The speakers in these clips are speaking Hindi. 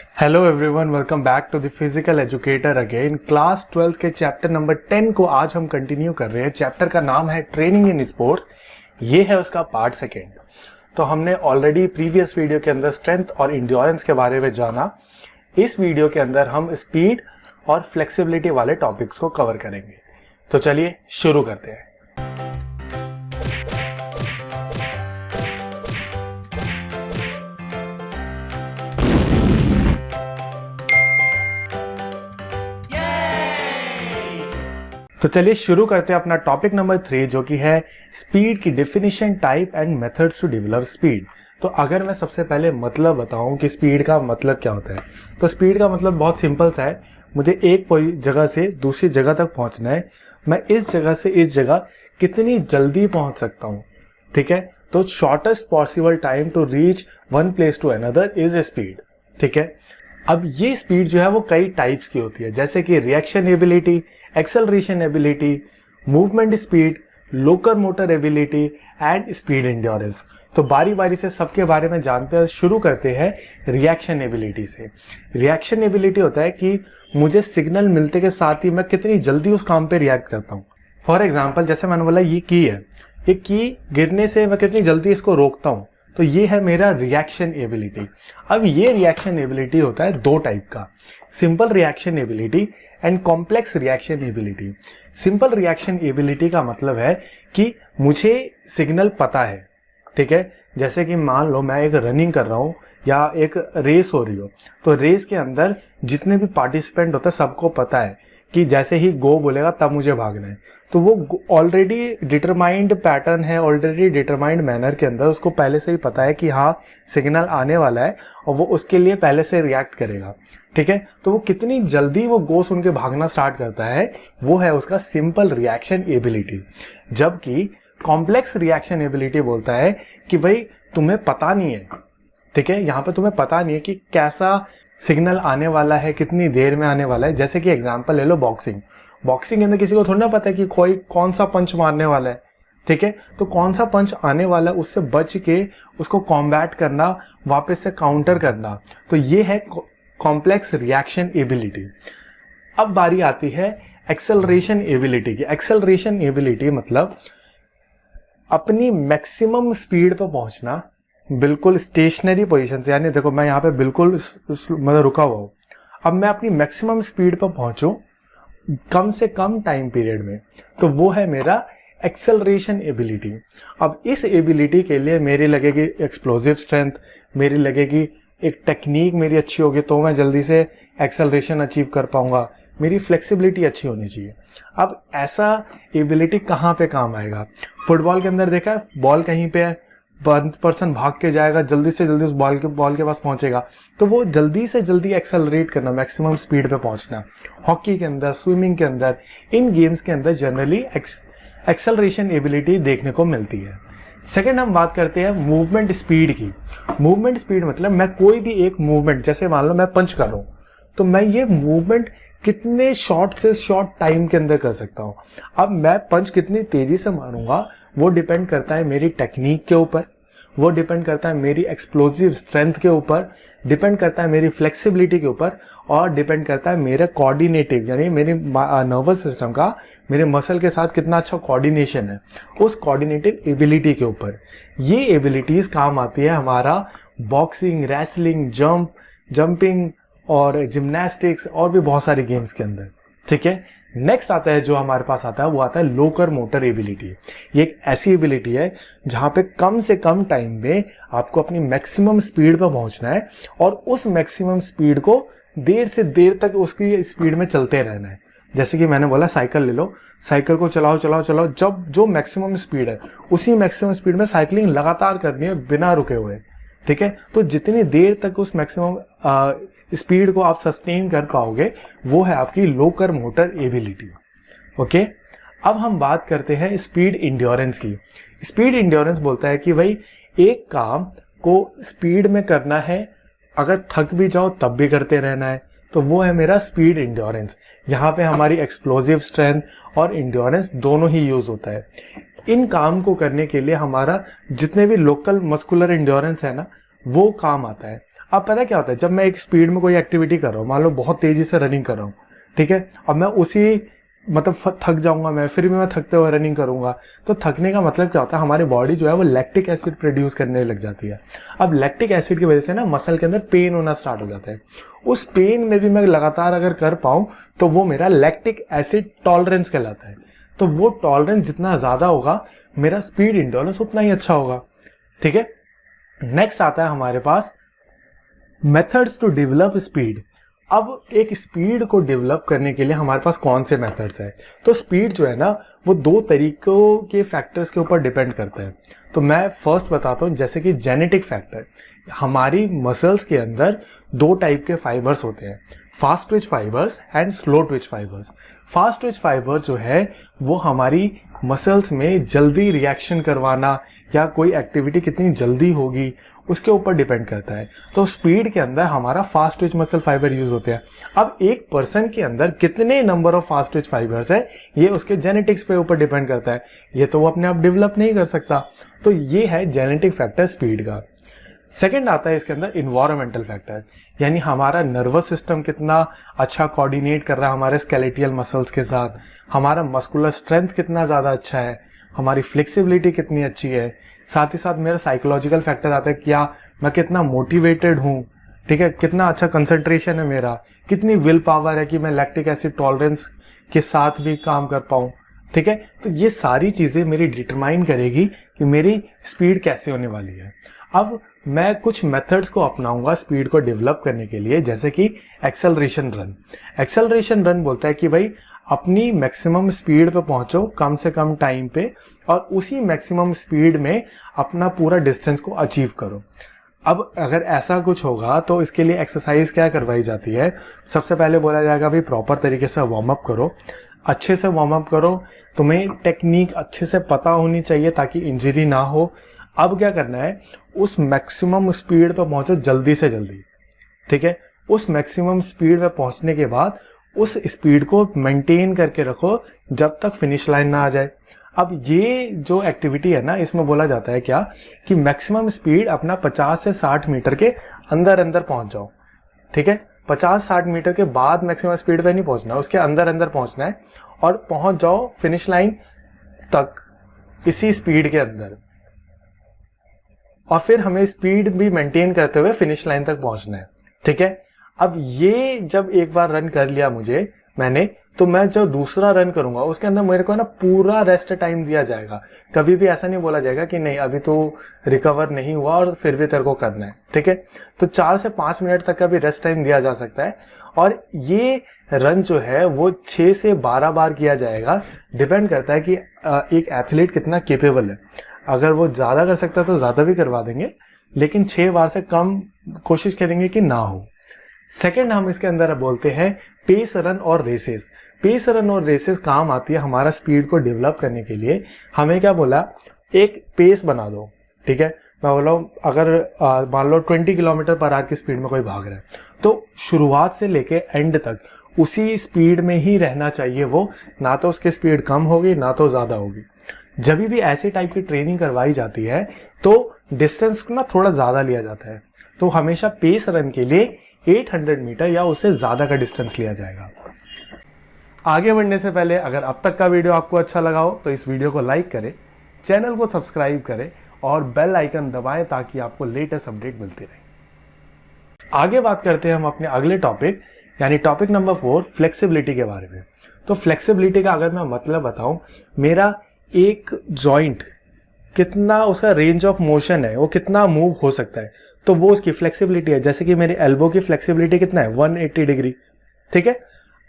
Hello everyone, welcome back to the physical educator again. Class 12 के चैप्टर नंबर 10 को आज हम कंटिन्यू कर रहे हैं। चैप्टर का नाम है ट्रेनिंग इन स्पोर्ट्स। ये है उसका पार्ट सेकेंड। तो हमने ऑलरेडी प्रीवियस वीडियो के अंदर स्ट्रेंथ और इंड्योरेंस के बारे में जाना। इस वीडियो के अंदर हम स्पीड और फ्लेक्सिबिलिटी वाले टॉपिक्स को कवर करेंगे। तो चलिए शुरू करते हैं। तो चलिए शुरू करते हैं अपना टॉपिक नंबर 3, जो कि है स्पीड की definition, type and methods to develop speed. तो अगर मैं सबसे पहले मतलब बताऊं कि स्पीड का मतलब क्या होता है, तो स्पीड का मतलब बहुत सिंपल सा है। मुझे एक जगह से दूसरी जगह तक पहुंचना है। मैं इस जगह से इस जगह कितनी जल्दी पहुंच सकता हूं, ठीक है। तो shortest possible time to reach one place to another is a speed, ठीक है। अब ये स्पीड जो है वो कई टाइप्स की होती है, जैसे कि reaction ability, acceleration ability, movement speed, locomotor ability and speed endurance. तो बारी बारी से सबके बारे में जानते हैं। शुरू करते हैं रिएक्शन एबिलिटी से। रिएक्शन एबिलिटी होता है कि मुझे सिग्नल मिलते के साथ ही मैं कितनी जल्दी उस काम पे रिएक्ट करता हूँ। फॉर एग्जाम्पल, जैसे मैंने बोला ये की है, ये की गिरने से मैं कितनी जल्दी इसको रोकता हूँ, तो ये है मेरा रिएक्शन एबिलिटी। अब ये रिएक्शन एबिलिटी होता है दो टाइप का, simple reaction ability and complex reaction ability. Simple reaction ability का मतलब है कि मुझे सिग्नल पता है, ठीक है। जैसे कि मान लो मैं एक रनिंग कर रहा हूँ या एक रेस हो रही हो, तो रेस के अंदर जितने भी पार्टिसिपेंट होते हैं सबको पता है कि जैसे ही गो बोलेगा तब मुझे भागना है। तो वो ऑलरेडी डिटरमाइंड पैटर्न है, ऑलरेडी डिटरमाइंड मैनर के अंदर उसको पहले से ही पता है कि हाँ सिग्नल आने वाला है और वो उसके लिए पहले से रिएक्ट करेगा, ठीक है। तो वो कितनी जल्दी वो गो सुन के भागना स्टार्ट करता है, वो है उसका सिंपल रिएक्शन एबिलिटी। जबकि कॉम्प्लेक्स रिएक्शन एबिलिटी बोलता है कि भाई तुम्हें पता नहीं है, ठीक है, यहाँ पे तुम्हें पता नहीं है कि कैसा सिग्नल आने वाला है, कितनी देर में आने वाला है। जैसे कि एग्जांपल ले लो बॉक्सिंग। बॉक्सिंग के अंदर किसी को थोड़ा ना पता है कि कोई कौन सा पंच मारने वाला है, ठीक है। तो कौन सा पंच आने वाला है उससे बच के उसको कॉम्बैट करना, वापस से काउंटर करना, तो ये है कॉम्प्लेक्स रिएक्शन एबिलिटी। अब बारी आती है एक्सेलरेशन एबिलिटी की। एक्सेलरेशन एबिलिटी मतलब अपनी मैक्सिमम स्पीड पर पहुंचना बिल्कुल स्टेशनरी पोजीशन से, यानी देखो मैं यहाँ पे बिल्कुल मतलब रुका हुआ हूँ, अब मैं अपनी मैक्सिमम स्पीड पर पहुंचूं कम से कम टाइम पीरियड में, तो वो है मेरा एक्सेलरेशन एबिलिटी। अब इस एबिलिटी के लिए मेरी लगेगी एक्सप्लोजिव स्ट्रेंथ, मेरी लगेगी एक टेक्निक मेरी अच्छी होगी, तो मैं जल्दी से एक्सेलरेशन अचीव कर पाऊंगा। मेरी फ्लेक्सिबिलिटी अच्छी होनी चाहिए। अब ऐसा एबिलिटी कहाँ पे काम आएगा? फुटबॉल के अंदर देखा है, बॉल कहीं पे है, वन पर्सन भाग के जाएगा, जल्दी से जल्दी उस बॉल के पास पहुंचेगा, तो वो जल्दी से जल्दी एक्सेलरेट करना, मैक्सिमम स्पीड पे पहुंचना। हॉकी के अंदर, स्विमिंग के अंदर, इन गेम्स के अंदर जनरली एक्सेलरेशन एबिलिटी देखने को मिलती है। सेकंड हम बात करते हैं मूवमेंट स्पीड की। मूवमेंट स्पीड मतलब मैं कोई भी एक मूवमेंट, जैसे मान लो मैं पंच कर रहा हूं, तो मैं ये मूवमेंट कितने शॉर्ट से शॉर्ट टाइम के अंदर कर सकता हूं। अब मैं पंच कितनी तेजी से मारूंगा वो डिपेंड करता है मेरी टेक्निक के ऊपर, वो डिपेंड करता है मेरी एक्सप्लोजिव स्ट्रेंथ के ऊपर, डिपेंड करता है मेरी फ्लेक्सिबिलिटी के ऊपर, और डिपेंड करता है मेरा कोऑर्डिनेटिव, यानी मेरे नर्वस सिस्टम का मेरे मसल के साथ कितना अच्छा कोऑर्डिनेशन है, उस कोऑर्डिनेटिव एबिलिटी के ऊपर। ये एबिलिटीज काम आती है हमारा बॉक्सिंग, रेसलिंग, जंपिंग और जिम्नास्टिक्स और भी बहुत सारे गेम्स के अंदर, ठीक है। नेक्स्ट आता है जो हमारे पास आता है, वो आता है लोकर मोटर एबिलिटी। ये एक ऐसी एबिलिटी है जहां पे कम से कम टाइम में आपको अपनी मैक्सिमम स्पीड पर पहुंचना है और उस मैक्सिमम स्पीड को देर से देर तक उसकी स्पीड में चलते रहना है। जैसे कि मैंने बोला साइकिल ले लो, साइकिल को चलाओ चलाओ चलाओ, जब जो मैक्सिमम स्पीड है उसी मैक्सिमम स्पीड में साइकिलिंग लगातार करनी है बिना रुके हुए, ठीक है। तो जितनी देर तक उस मैक्सिमम स्पीड को आप सस्टेन कर पाओगे वो है आपकी लोकर मोटर एबिलिटी, ओके। अब हम बात करते हैं स्पीड इंड्योरेंस की। स्पीड इंड्योरेंस बोलता है कि भाई एक काम को स्पीड में करना है, अगर थक भी जाओ तब भी करते रहना है, तो वो है मेरा स्पीड इंड्योरेंस। यहाँ पे हमारी एक्सप्लोजिव स्ट्रेंथ और इंड्योरेंस दोनों ही यूज होता है। इन काम को करने के लिए हमारा जितने भी लोकल मस्कुलर इंड्योरेंस है ना, वो काम आता है। अब पता क्या होता है, जब मैं एक स्पीड में कोई एक्टिविटी कर रहा हूँ, मान लो बहुत तेजी से रनिंग कर रहा हूँ, ठीक है, अब मैं उसी मतलब थक जाऊंगा मैं, फिर भी मैं थकते हुए रनिंग करूंगा, तो थकने का मतलब क्या होता है, हमारी बॉडी जो है वो लैक्टिक एसिड प्रोड्यूस करने लग जाती है। अब लैक्टिक एसिड की वजह से ना मसल के अंदर पेन होना स्टार्ट हो जाता है। उस पेन में भी मैं लगातार अगर कर पाऊं तो वो मेरा लैक्टिक एसिड टॉलरेंस कहलाता है। तो वो टॉलरेंस जितना ज्यादा होगा, मेरा स्पीड इंडोरेंस उतना ही अच्छा होगा। ठीक है, नेक्स्ट आता है हमारे पास मेथड्स टू डेवलप स्पीड। अब एक स्पीड को डेवलप करने के लिए हमारे पास कौन से मेथड्स हैं? तो स्पीड जो है ना वो दो तरीकों के फैक्टर्स के ऊपर डिपेंड करता है। तो मैं फर्स्ट बताता हूँ, जैसे कि जेनेटिक फैक्टर। हमारी मसल्स के अंदर दो टाइप के फाइबर्स होते हैं, fast Twitch fibres and slow Twitch fibres. Fast Twitch fibre जो है वो हमारी मसल्स में जल्दी रिएक्शन करवाना या कोई एक्टिविटी कितनी जल्दी होगी उसके ऊपर डिपेंड करता है। तो स्पीड के अंदर हमारा fast Twitch muscle fibre use होते हैं। अब एक पर्सन के अंदर कितने number of fast Twitch fibres है ये उसके जेनेटिक्स पे ऊपर डिपेंड करता है, ये तो वो अपने आप डेवलप नहीं कर सकता। तो ये है जेनेटिक फैक्टर स्पीड का। सेकंड आता है इसके अंदर इन्वायरमेंटल फैक्टर, यानी हमारा नर्वस सिस्टम कितना अच्छा कोऑर्डिनेट कर रहा है हमारे स्केलेटल मसल्स के साथ, हमारा मस्कुलर स्ट्रेंथ कितना ज्यादा अच्छा है, हमारी फ्लेक्सिबिलिटी कितनी अच्छी है। साथ ही साथ मेरा साइकोलॉजिकल फैक्टर आता है, क्या मैं कितना मोटिवेटेड हूँ, ठीक है, कितना अच्छा कंसंट्रेशन है मेरा, कितनी विल पावर है कि मैं लैक्टिक एसिड टॉलरेंस के साथ भी काम कर पाऊँ। ठीक है, तो ये सारी चीजें मेरी डिटरमाइन करेगी कि मेरी स्पीड कैसे होने वाली है। अब मैं कुछ मेथड्स को अपनाऊंगा स्पीड को डेवलप करने के लिए, जैसे कि एक्सेलरेशन रन। एक्सेलरेशन रन बोलता है कि भाई अपनी मैक्सिमम स्पीड पे पहुंचो कम से कम टाइम पे और उसी मैक्सिमम स्पीड में अपना पूरा डिस्टेंस को अचीव करो। अब अगर ऐसा कुछ होगा तो इसके लिए एक्सरसाइज क्या करवाई जाती है? सबसे पहले बोला जाएगा भाई प्रॉपर तरीके से वार्म अप करो, अच्छे से वार्म अप करो, तुम्हें टेक्निक अच्छे से पता होनी चाहिए ताकि इंजरी ना हो। अब क्या करना है, उस मैक्सिमम स्पीड पे पहुंचो जल्दी से जल्दी। ठीक है, उस मैक्सिमम स्पीड पे पहुंचने के बाद उस स्पीड को मेंटेन करके रखो जब तक फिनिश लाइन ना आ जाए। अब ये जो एक्टिविटी है ना, इसमें बोला जाता है क्या कि मैक्सिमम स्पीड अपना 50 से 60 मीटर के अंदर अंदर पहुंच जाओ। ठीक है, 50-60 मीटर के बाद मैक्सिमम स्पीड पे नहीं पहुंचना, उसके अंदर अंदर पहुंचना है और पहुंच जाओ फिनिश लाइन तक इसी स्पीड के अंदर। और फिर हमें स्पीड भी मेंटेन करते हुए फिनिश लाइन तक पहुंचना है। ठीक है, अब ये जब एक बार रन कर लिया मैंने तो मैं जो दूसरा रन करूंगा उसके अंदर मेरे को ना पूरा रेस्ट टाइम दिया जाएगा। कभी भी ऐसा नहीं बोला जाएगा कि नहीं अभी तो रिकवर नहीं हुआ और फिर भी तेरे को करना है। ठीक है, तो 4 से 5 मिनट तक का भी रेस्ट टाइम दिया जा सकता है। और ये रन जो है वो 6 से 12 बार किया जाएगा। डिपेंड करता है कि एक एथलीट कितना केपेबल है। अगर वो ज्यादा कर सकता है तो ज्यादा भी करवा देंगे, लेकिन 6 बार से कम कोशिश करेंगे कि ना हो। सेकंड हम इसके अंदर बोलते हैं पेस रन और रेसेस। पेस रन और रेसेस काम आती है हमारा स्पीड को डेवलप करने के लिए। हमें क्या बोला, एक पेस बना दो। ठीक है, मैं बोला अगर मान लो 20 किलोमीटर पर आवर की स्पीड में कोई भाग रहा है तो शुरुआत से लेके एंड तक उसी स्पीड में ही रहना चाहिए वो, ना तो उसकी स्पीड कम होगी ना तो ज्यादा होगी। जब भी ऐसे टाइप की ट्रेनिंग करवाई जाती है तो डिस्टेंस को ना थोड़ा ज्यादा लिया जाता है। तो हमेशा पेस रन के लिए 800 मीटर या उससे ज्यादा का डिस्टेंस लिया जाएगा। आगे बढ़ने से पहले अगर अब तक का वीडियो आपको अच्छा लगा हो तो इस वीडियो को लाइक करें, चैनल को सब्सक्राइब करें और बेल आइकन दबाएं ताकि आपको लेटेस्ट अपडेट मिलती रहे। आगे बात करते हैं हम अपने अगले टॉपिक यानी टॉपिक नंबर 4 फ्लेक्सिबिलिटी के बारे में। तो फ्लेक्सिबिलिटी का अगर मैं मतलब बताऊं, मेरा एक जॉइंट कितना उसका रेंज ऑफ मोशन है, वो कितना मूव हो सकता है, तो वो उसकी फ्लेक्सिबिलिटी है। जैसे कि मेरे एल्बो की फ्लेक्सिबिलिटी कितना है, 180 डिग्री। ठीक है,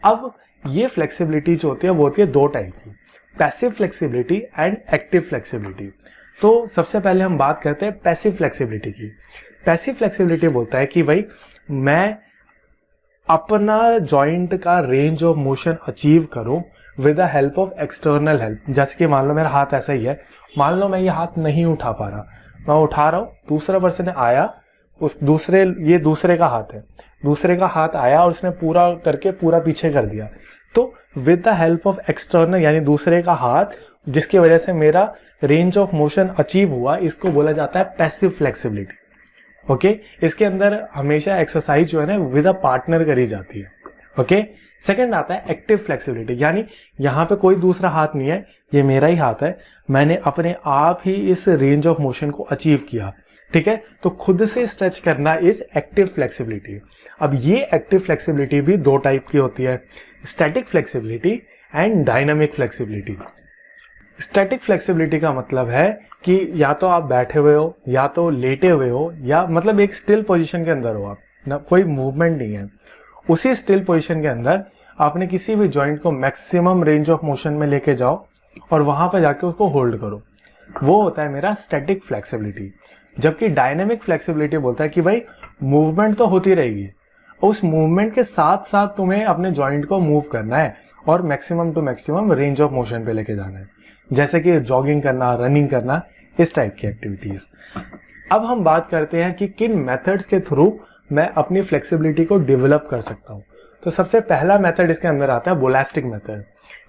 अब ये फ्लेक्सिबिलिटी जो होती है वो होती है दो टाइप की, passive flexibility and active flexibility. तो सबसे पहले हम बात करते हैं पैसिव फ्लेक्सिबिलिटी की। पैसिव फ्लेक्सिबिलिटी बोलता है कि भाई मैं अपना जॉइंट का रेंज ऑफ मोशन अचीव करूं with the help of external help. जैसे कि मान लो मेरा हाथ ऐसा ही है, मान लो मैं ये हाथ नहीं उठा पा रहा, मैं उठा रहा हूं, दूसरा पर्सन आया, उस ये दूसरे का हाथ है, दूसरे का हाथ आया और उसने पूरा करके पूरा पीछे कर दिया। तो with the help of external यानी दूसरे का हाथ, जिसकी वजह से मेरा रेंज ऑफ मोशन अचीव हुआ, इसको बोला जाता है पैसिव फ्लेक्सिबिलिटी। ओके इसके अंदर हमेशा एक्सरसाइज जो है ना विद अ पार्टनर करी जाती है। ओके सेकंड आता है एक्टिव फ्लेक्सिबिलिटी, यानी यहाँ पे कोई दूसरा हाथ नहीं है, ये मेरा ही हाथ है, मैंने अपने आप ही इस रेंज ऑफ मोशन को अचीव किया। ठीक है, तो खुद से स्ट्रेच करना इज एक्टिव फ्लेक्सिबिलिटी। अब ये एक्टिव फ्लेक्सिबिलिटी भी दो टाइप की होती है, static flexibility and dynamic flexibility. Static flexibility का मतलब है कि या तो आप बैठे हुए हो या तो लेटे हुए हो, या मतलब एक स्टिल पोजीशन के अंदर हो आप ना, कोई मूवमेंट नहीं है। उसी स्टिल पोजीशन के अंदर आपने किसी भी जॉइंट को मैक्सिमम रेंज ऑफ मोशन में लेके जाओ और वहां पर जाके उसको होल्ड करो, वो होता है मेरा स्टैटिक फ्लेक्सिबिलिटी। जबकि डायनेमिक फ्लेक्सिबिलिटी बोलता है कि भाई मूवमेंट तो होती रहेगी, उस मूवमेंट के साथ साथ तुम्हें अपने जॉइंट को मूव करना है और maximum to maximum range of motion पे लेके जाना है, जैसे कि जॉगिंग करना, रनिंग करना, इस टाइप की एक्टिविटीज। अब हम बात करते हैं कि किन मेथड्स के थ्रू मैं अपनी फ्लेक्सिबिलिटी को डेवलप कर सकता हूं। तो सबसे पहला मेथड इसके अंदर आता है बोलास्टिक मेथड।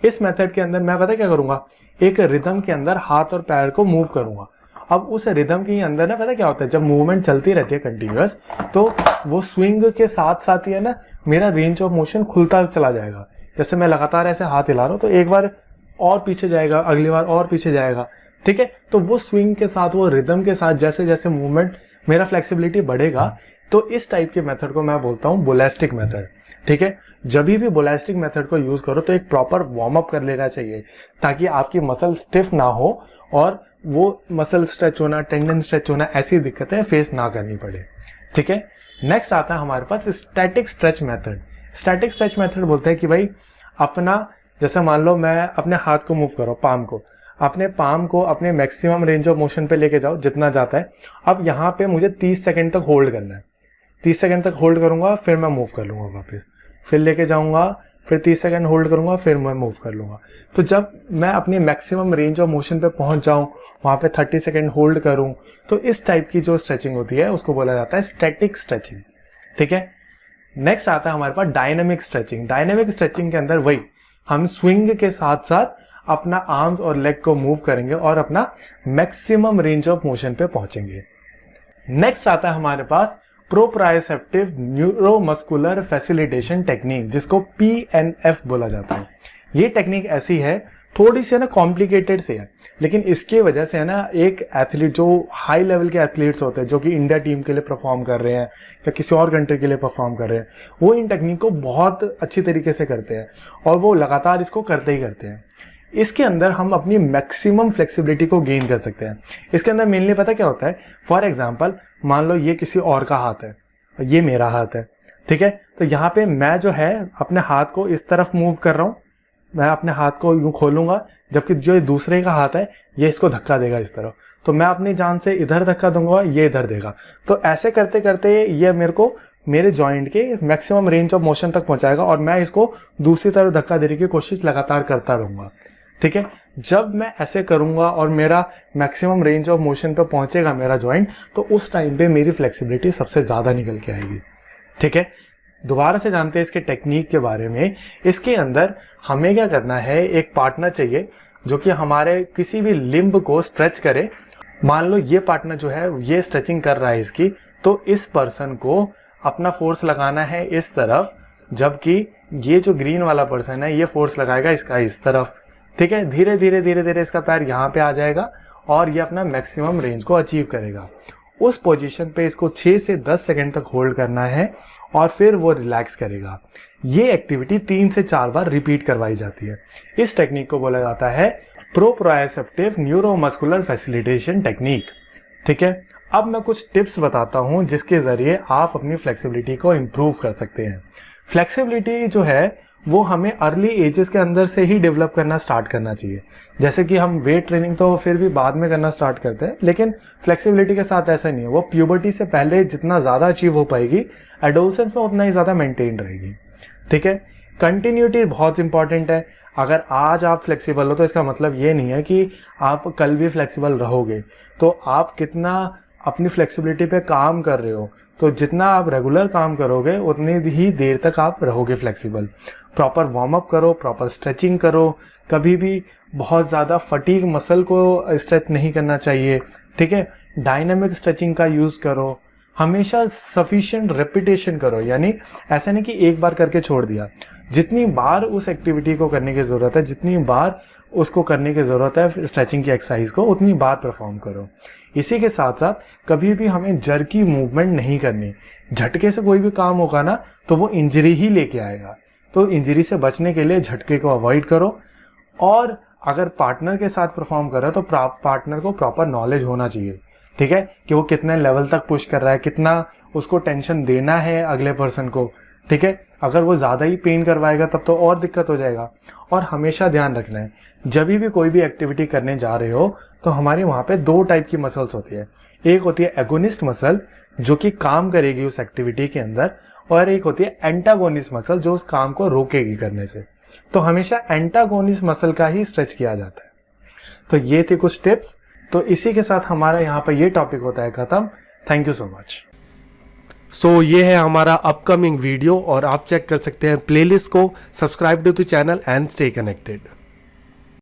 इस मेथड के अंदर मैं पता क्या करूंगा, एक रिदम के अंदर हाथ और पैर को मूव करूंगा। अब उस रिदम के अंदर ना पता क्या होता है, जब मूवमेंट चलती रहती है कंटिन्यूअस, तो वो स्विंग के साथ साथ ही है ना मेरा रेंज ऑफ मोशन खुलता चला जाएगा। जैसे मैं लगातार ऐसे हाथ हिला रहा हूं तो एक बार और पीछे जाएगा, अगली बार और पीछे जाएगा। ठीक है, तो वो स्विंग के साथ, वो रिदम के साथ जैसे जैसे मूवमेंट मेरा फ्लेक्सिबिलिटी बढ़ेगा, तो इस टाइप के मेथड को मैं बोलता हूं बोलास्टिक मेथड। ठीक है, जब भी बोलास्टिक मेथड को यूज करो तो एक प्रॉपर वार्म अप कर लेना चाहिए, ताकि आपकी मसल स्टिफ ना हो और वो मसल स्ट्रेच होना, टेंडन स्ट्रेच होना, ऐसी दिक्कतें फेस ना करनी पड़े। ठीक है, नेक्स्ट आता है हमारे पास static stretch method. Static stretch method बोलते हैं कि भाई अपना, जैसे मान लो मैं अपने हाथ को मूव करो, पाम को, अपने पाम को अपने मैक्सिमम रेंज ऑफ मोशन पे लेके जाओ जितना जाता है। अब यहाँ पे मुझे 30 सेकंड तक होल्ड करना है, 30 सेकंड तक होल्ड करूंगा, फिर मैं मूव कर लूंगा वापस, फिर लेके जाऊंगा, फिर 30 सेकंड होल्ड करूंगा, फिर मैं मूव कर लूंगा। तो जब मैं अपनी मैक्सिमम रेंज ऑफ मोशन पे पहुंच जाऊं, वहां पे 30 सेकंड होल्ड करूं, तो इस टाइप की जो स्ट्रेचिंग होती है उसको बोला जाता है स्टैटिक स्ट्रेचिंग। ठीक है, नेक्स्ट आता है हमारे पास डायनेमिक स्ट्रेचिंग। डायनेमिक स्ट्रेचिंग के अंदर वही हम स्विंग के साथ साथ अपना आर्म्स और लेग को मूव करेंगे और अपना मैक्सिमम रेंज ऑफ मोशन पे पहुंचेंगे। नेक्स्ट आता है हमारे पास प्रोप्रायोसेप्टिव न्यूरोमस्कुलर फैसिलिटेशन टेक्निक, जिसको PNF बोला जाता है। ये टेक्निक ऐसी है, थोड़ी सी ना कॉम्प्लिकेटेड से है, लेकिन इसके वजह से है ना एक एथलीट, जो हाई लेवल के एथलीट्स होते हैं, जो कि इंडिया टीम के लिए परफॉर्म कर रहे हैं या किसी और कंट्री के लिए परफॉर्म कर रहे हैं, वो इन टेक्निक को बहुत अच्छी तरीके से करते हैं और वो लगातार इसको करते ही करते हैं। इसके अंदर हम अपनी मैक्सिमम फ्लेक्सिबिलिटी को गेन कर सकते हैं। इसके अंदर मेनली पता क्या होता है, फॉर एग्जांपल मान लो ये किसी और का हाथ है, ये मेरा हाथ है। ठीक है, तो यहाँ पे मैं जो है अपने हाथ को इस तरफ मूव कर रहा हूं, मैं अपने हाथ को यूं खोलूंगा, जबकि जो दूसरे का हाथ है ये इसको धक्का देगा इस तरफ, तो मैं अपनी जान से इधर धक्का दूंगा, ये इधर देगा। तो ऐसे करते करते ये मेरे को मेरे जॉइंट के मैक्सिमम रेंज ऑफ मोशन तक पहुंचाएगा और मैं इसको दूसरी तरफ धक्का देने की कोशिश लगातार करता रहूंगा। ठीक है, जब मैं ऐसे करूंगा और मेरा मैक्सिमम रेंज ऑफ मोशन पे पहुंचेगा मेरा जॉइंट, तो उस टाइम पे मेरी फ्लेक्सिबिलिटी सबसे ज्यादा निकल के आएगी। ठीक है, दोबारा से जानते हैं इसके टेक्निक के बारे में। इसके अंदर हमें क्या करना है, एक पार्टनर चाहिए जो कि हमारे किसी भी लिम्ब को स्ट्रेच करे। मान लो ये पार्टनर जो है ये स्ट्रेचिंग कर रहा है इसकी, तो इस पर्सन को अपना फोर्स लगाना है इस तरफ, जबकि ये जो ग्रीन वाला पर्सन है ये फोर्स लगाएगा इसका इस तरफ। ठीक है, धीरे धीरे धीरे धीरे इसका पैर यहाँ पे आ जाएगा और ये अपना मैक्सिमम रेंज को अचीव करेगा। उस पोजीशन पे इसको 6 से 10 सेकंड तक होल्ड करना है और फिर वो रिलैक्स करेगा। ये एक्टिविटी 3 से 4 बार रिपीट करवाई जाती है। इस टेक्निक को बोला जाता है प्रोप्रायोसेप्टिव न्यूरोमस्कुलर फैसिलिटेशन टेक्निक। ठीक है, अब मैं कुछ टिप्स बताता हूं जिसके जरिए आप अपनी फ्लेक्सिबिलिटी को इम्प्रूव कर सकते हैं। फ्लेक्सिबिलिटी जो है वो हमें अर्ली एजेस के अंदर से ही डेवलप करना स्टार्ट करना चाहिए। जैसे कि हम वेट ट्रेनिंग तो फिर भी बाद में करना स्टार्ट करते हैं, लेकिन फ्लेक्सिबिलिटी के साथ ऐसा नहीं है। वो प्यूबर्टी से पहले जितना ज्यादा अचीव हो पाएगी, एडोलसेंस में उतना ही ज्यादा मेंटेन रहेगी। ठीक है, कंटिन्यूटी बहुत इंपॉर्टेंट है। अगर आज आप फ्लेक्सिबल हो तो इसका मतलब ये नहीं है कि आप कल भी फ्लेक्सिबल रहोगे। तो आप कितना अपनी फ्लेक्सिबिलिटी पे काम कर रहे हो, तो जितना आप रेगुलर काम करोगे उतनी ही देर तक आप रहोगे फ्लेक्सिबल। प्रॉपर वार्म अप करो, प्रॉपर स्ट्रेचिंग करो, कभी भी बहुत ज़्यादा फटीग मसल को स्ट्रेच नहीं करना चाहिए। ठीक है, डायनामिक स्ट्रेचिंग का यूज़ करो, हमेशा सफिशिएंट रेपिटेशन करो, यानी ऐसा नहीं कि एक बार करके छोड़ दिया। जितनी बार उस एक्टिविटी को करने की जरूरत है, जितनी बार उसको करने की जरूरत है स्ट्रेचिंग की एक्सरसाइज को, उतनी बार परफॉर्म करो। इसी के साथ साथ कभी भी हमें जर्की मूवमेंट नहीं करनी। झटके से कोई भी काम होगा ना तो वो इंजरी ही लेके आएगा। तो इंजरी से बचने के लिए झटके को अवॉइड करो। और अगर पार्टनर के साथ परफॉर्म कर रहा है तो पार्टनर को प्रॉपर नॉलेज होना चाहिए, ठीक है, कि वो कितने लेवल तक पुश कर रहा है, कितना उसको टेंशन देना है अगले पर्सन को, ठीक है। अगर वो ज्यादा ही पेन करवाएगा तब तो और दिक्कत हो जाएगा। और हमेशा ध्यान रखना है, जब भी कोई भी एक्टिविटी करने जा रहे हो तो हमारे वहां पे दो टाइप की मसल्स होती है। एक होती है एगोनिस्ट मसल जो कि काम करेगी उस एक्टिविटी के अंदर, और एक होती है एंटागोनिस्ट मसल जो उस काम को रोकेगी करने से। तो हमेशा एंटागोनिस्ट मसल का ही स्ट्रेच किया जाता है। तो ये थे कुछ टिप्स। तो इसी के साथ हमारा यहाँ पर ये टॉपिक होता है खत्म। Thank you so much. So ये है हमारा अपकमिंग वीडियो और आप चेक कर सकते हैं प्लेलिस्ट को। Subscribe to the channel and stay connected.